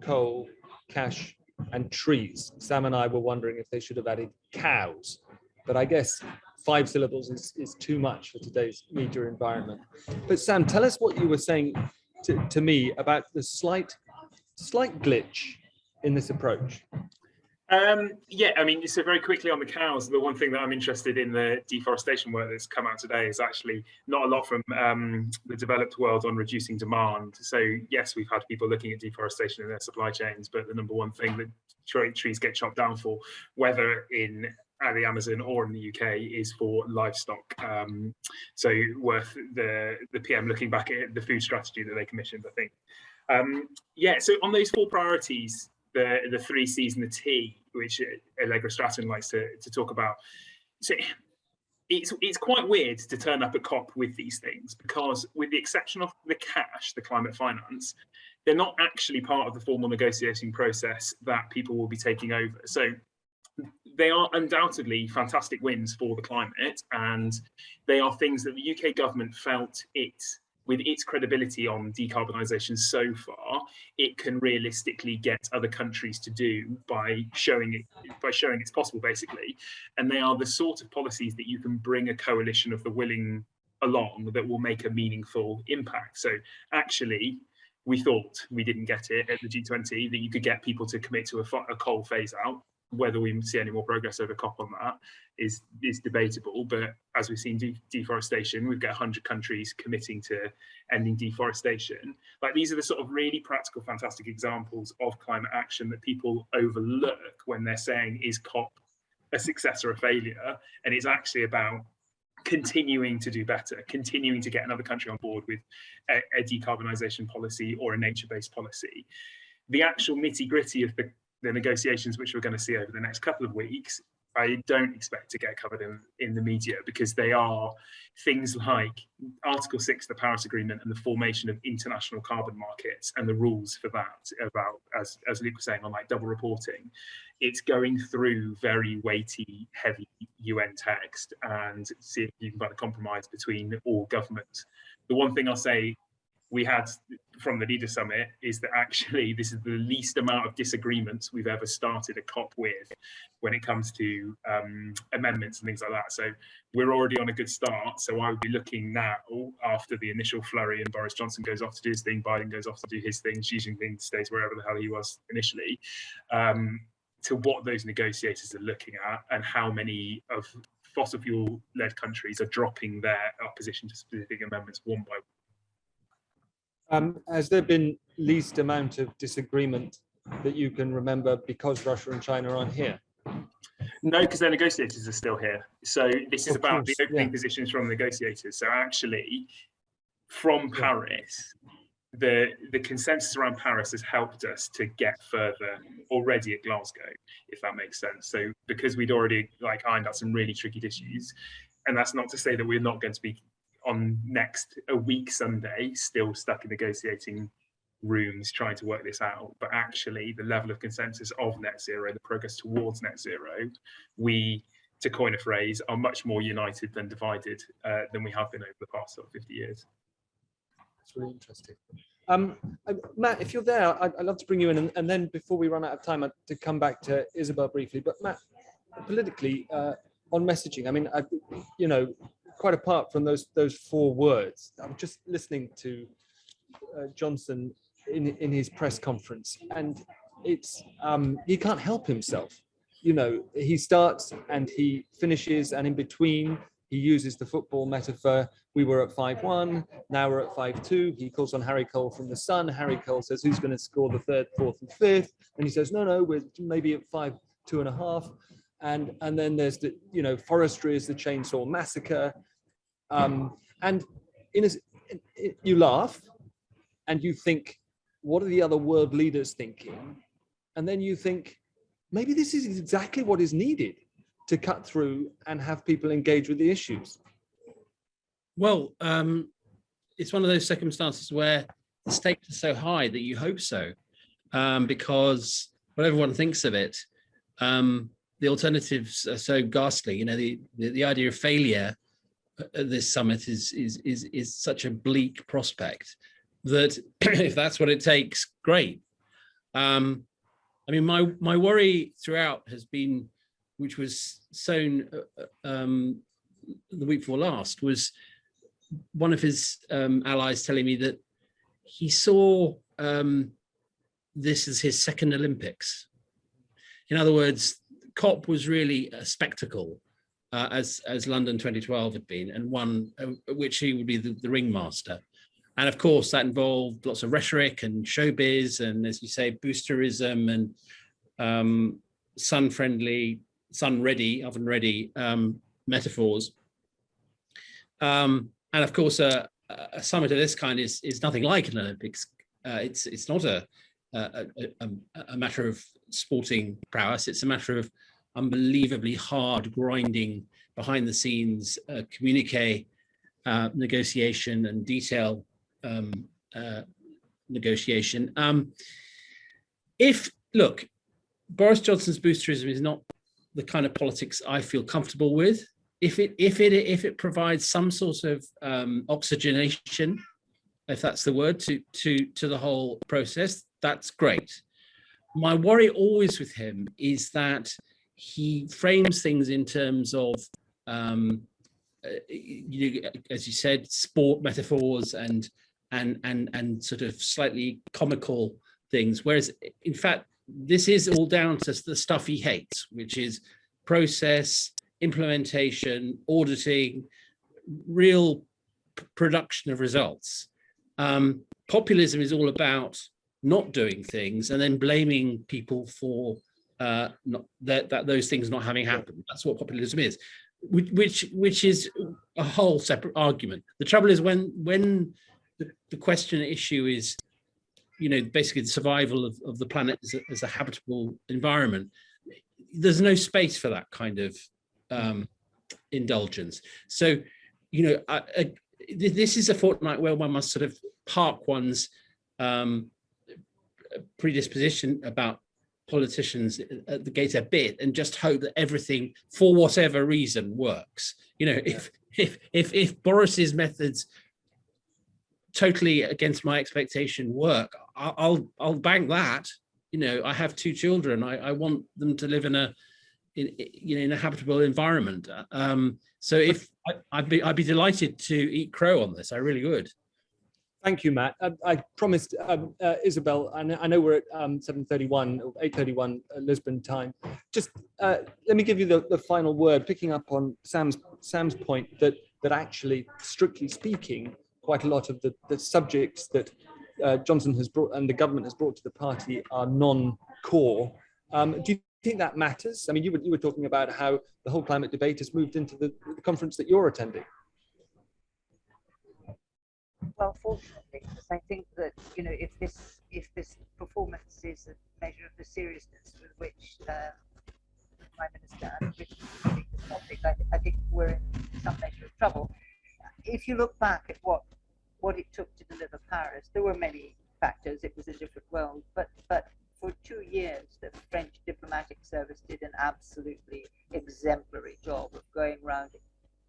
coal, cash, and trees. Sam and I were wondering if they should have added cows, but I guess 5 syllables is too much for today's media environment. But Sam, tell us what you were saying to me about the slight glitch in this approach. Yeah, I mean, so very quickly on the cows, the one thing that I'm interested in the deforestation work that's come out today is actually not a lot from the developed world on reducing demand. So yes, we've had people looking at deforestation in their supply chains, but the number one thing that trees get chopped down for, whether in the Amazon or in the UK, is for livestock. So worth the PM looking back at the food strategy that they commissioned, I think. Yeah, so on those 4 priorities, the 3 C's and the T, which Allegra Stratton likes to talk about. So it's quite weird to turn up at COP with these things, because with the exception of the cash, the climate finance, they're not actually part of the formal negotiating process that people will be taking over. So they are undoubtedly fantastic wins for the climate, and they are things that the UK government felt with its credibility on decarbonisation so far, it can realistically get other countries to do by showing it's possible, basically. And they are the sort of policies that you can bring a coalition of the willing along that will make a meaningful impact. So actually, we thought we didn't get it at the G20, that you could get people to commit to a coal phase out. Whether we see any more progress over COP on that is debatable, but as we've seen deforestation, we've got 100 countries committing to ending deforestation. Like, these are the sort of really practical, fantastic examples of climate action that people overlook when they're saying, is COP a success or a failure? And it's actually about continuing to do better, continuing to get another country on board with a decarbonisation policy or a nature-based policy. The actual nitty-gritty of the negotiations, which we're going to see over the next couple of weeks, I don't expect to get covered in the media, because they are things like Article 6 of the Paris Agreement and the formation of international carbon markets and the rules for that, about, as Luke was saying, on like double reporting. It's going through very weighty, heavy UN text and see if you can find a compromise between all governments. The one thing I'll say we had from the Leader Summit is that actually this is the least amount of disagreements we've ever started a COP with when it comes to amendments and things like that. So we're already on a good start. So I would be looking now, after the initial flurry and Boris Johnson goes off to do his thing, Biden goes off to do his thing, Xi Jinping stays wherever the hell he was initially, to what those negotiators are looking at and how many of fossil fuel-led countries are dropping their opposition to specific amendments one by one. Has there been least amount of disagreement that you can remember because Russia and China aren't here? No, because their negotiators are still here. So this is about the opening positions from negotiators. So actually, from Paris, the consensus around Paris has helped us to get further already at Glasgow, if that makes sense. So because we'd already like ironed out some really tricky issues, and that's not to say that we're not going to be on a week Sunday still stuck in negotiating rooms trying to work this out, but actually the level of consensus of net zero, the progress towards net zero, we, to coin a phrase, are much more united than divided than we have been over the past sort of 50 years. That's really interesting. Matt, if you're there, I'd love to bring you in, and then before we run out of time, to come back to Isabel briefly. But Matt, politically, on messaging, I mean, you know, quite apart from those 4 words, I'm just listening to Johnson in his press conference, and it's he can't help himself. You know, he starts and he finishes, and in between he uses the football metaphor. We were at 5-1, now we're at 5-2. He calls on Harry Cole from the Sun. Harry Cole says, who's going to score the 3rd, 4th and 5th? And he says, no, we're maybe at 5-2.5. And then there's the, you know, forestry is the chainsaw massacre. And you laugh and you think, what are the other world leaders thinking? And then you think, maybe this is exactly what is needed to cut through and have people engage with the issues. Well, it's one of those circumstances where the stakes are so high that you hope so, because what everyone thinks of it, the alternatives are so ghastly. You know, the idea of failure at this summit is such a bleak prospect that if that's what it takes, great. I mean, my worry throughout has been, which was sown the week before last, was one of his allies telling me that he saw this as his second Olympics. In other words, COP was really a spectacle, as London 2012 had been, and one which he would be the ringmaster. And of course, that involved lots of rhetoric and showbiz, and as you say, boosterism and sun-friendly, sun-ready, oven-ready metaphors. And of course, a summit of this kind is nothing like an Olympics. It's not a matter of sporting prowess. It's a matter of unbelievably hard, grinding, behind-the-scenes communique, negotiation, and detail negotiation. Look, Boris Johnson's boosterism is not the kind of politics I feel comfortable with. If it provides some sort of oxygenation, if that's the word, to the whole process, that's great. My worry always with him is that he frames things in terms of, as you said, sport metaphors and sort of slightly comical things, whereas in fact this is all down to the stuff he hates, which is process, implementation, auditing, real production of results. Populism is all about not doing things and then blaming people for those things not having happened. That's what populism is, which is a whole separate argument. The trouble is when the question at issue is, you know, basically the survival of the planet as a habitable environment, there's no space for that kind of indulgence. So, you know, this is a fortnight where one must sort of park one's predisposition about politicians at the gate a bit and just hope that everything, for whatever reason, works. You know, if Boris's methods totally against my expectation work, I'll bank that. You know, I have 2 children. I want them to live in a habitable environment. So if I'd be delighted to eat crow on this. I really would. Thank you, Matt. I promised Isabel, and I know we're at 7:31 or 8:31 Lisbon time. Just let me give you the final word, picking up on Sam's point that actually, strictly speaking, quite a lot of the subjects that Johnson has brought and the government has brought to the party are non-core. Do you think that matters? I mean, you were talking about how the whole climate debate has moved into the conference that you're attending. well, fortunately, because I think that, you know, if this performance is a measure of the seriousness with which Prime Minister and British treating this topic, I think we're in some measure of trouble. If you look back at what it took to deliver Paris, there were many factors. It was a different world, but for 2 years, the French diplomatic service did an absolutely exemplary job of going around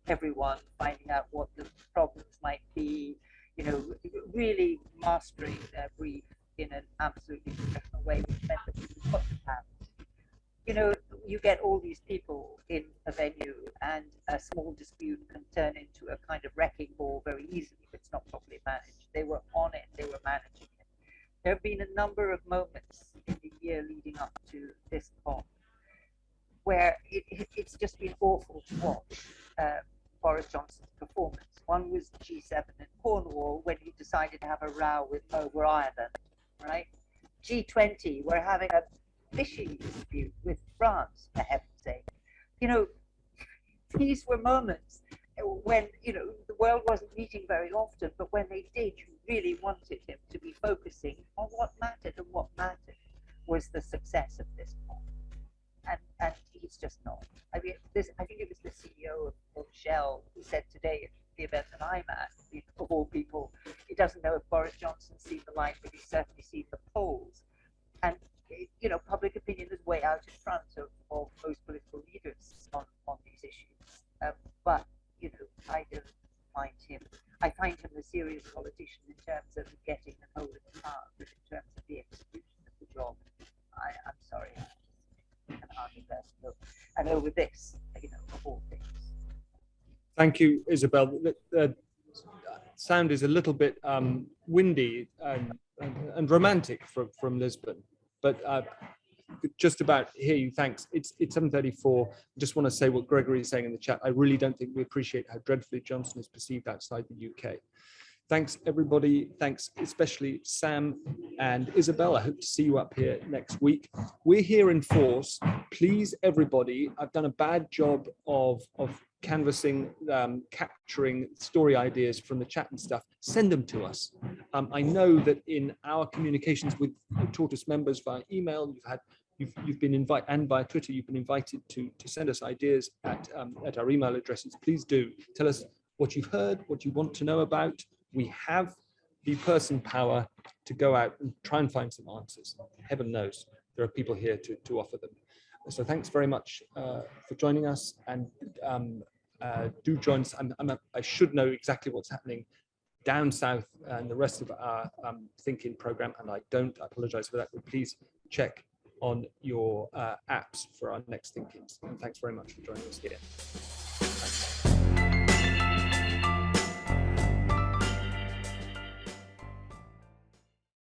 everyone, finding out what the problems might be, you know, really mastering their brief in an absolutely professional way, which meant that we could put the Paris. You know, you get all these people in a venue, and a small dispute can turn into a kind of wrecking ball very easily if it's not properly managed. They were on it, they were managing it. There have been a number of moments in the year leading up to this COP where it's just been awful to watch Boris Johnson's performance. One was G7 in Cornwall when he decided to have a row over Ireland, right? G20, we're having a fishing dispute with France, for heaven's sake. You know, these were moments when, you know, the world wasn't meeting very often, but when they did, you really wanted him to be focusing on what mattered, and what mattered was the success of this COP. And he's just not. I mean, I think it was the CEO of Shell who said today at the event that I'm at, of all people, he doesn't know if Boris Johnson's seen the light, but he's certainly seen the polls. And, you know, public opinion is way out in front of most political leaders on these issues. But, you know, I don't find him, I find him a serious politician in terms of getting and holding the power, but in terms of the execution of the job, I'm sorry, I can hardly bear to look. And over this, you know, of all things. Thank you, Isabel. The sound is a little bit windy and romantic from Lisbon, but just about hear you. Thanks. It's 7:34. I just want to say what Gregory is saying in the chat. I really don't think we appreciate how dreadfully Johnson is perceived outside the UK. Thanks, everybody. Thanks, especially Sam and Isabel. I hope to see you up here next week. We're here in force. Please, everybody, I've done a bad job of canvassing, capturing story ideas from the chat and stuff. Send them to us. I know that in our communications with Tortoise members via email, you've been invited, and via Twitter, you've been invited to send us ideas at our email addresses. Please do tell us what you've heard, what you want to know about. We have the person power to go out and try and find some answers. Heaven knows there are people here to offer them. So thanks very much for joining us, and do join us. I should know exactly what's happening down south and the rest of our Thinking program, and I don't. I apologize for that, but please check on your apps for our next Thinkings. And thanks very much for joining us here.